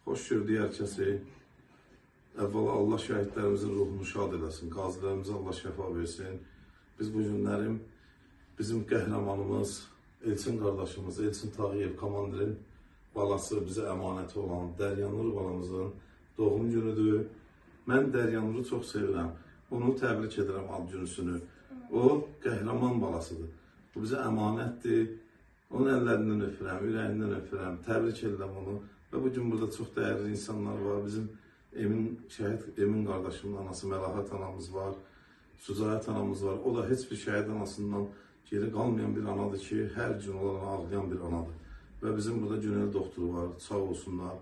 Xoş gördük hər kəsi. Əvvəla Allah şəhidlərimizin ruhunu şad eləsin, qazilərimizə Allah şəfa versin. Biz bu günlərim bizim qəhrəmanımız, Elçin qardaşımız, Elçin Tağıyev komandirin balası bizə əmanəti olan Dəryanur balamızın doğum günüdür. Mən Dəryanuru çox sevirəm. Onu təbrik edirəm ad günüsünü. O qəhrəman balasıdır. Bu bizə əmanətdir. Onun əllərindən öpürəm, ürəyindən öpürəm, təbrik edirəm onu. Və bugün burada çox dəyərli insanlar var. Bizim şəhid Emin qardaşımın anası Məlahət anamız var, Sucayət anamız var. O da heç bir şəhid anasından geri qalmayan bir anadır ki, hər gün onlara ağlayan bir anadır. Və bizim burada Günel doktoru var, sağ olsunlar.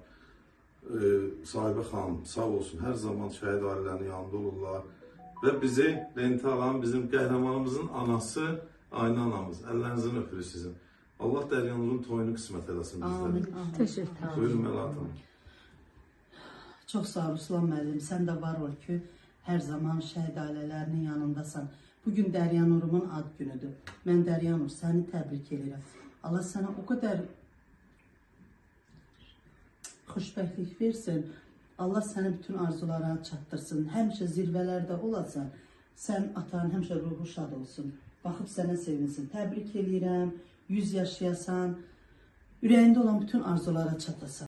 Sahibə xanım, sağ olsun, hər zaman şəhid ailələrinin yanında olurlar. Və bizi Lenti alan bizim qəhrəmanımızın anası Aynı anamız. Əllərinizdən öpürük sizin. Allah Dəryanurun toyunu qismət eləsin bizlərə. Teşekkür ederim. Buyurun Məlahət hanım. Çok sağ ol Ruslan müəllim. Sen de var ol ki, her zaman şəhid ailələrinin yanındasan. Bugün Dəryanurumun ad günüdür. Mən Dəryanur, səni təbrik edirəm. Allah sana o kadar xoşbəxtlik versin. Allah səni bütün arzulara çatdırsın. Həmişə zirvələrdə olasan. Sən atan həmişə ruhu şad olsun. Baxıb sənə sevinsin. Təbrik edirəm. 100 yaşayasan. Ürəyində olan bütün arzulara çatasan.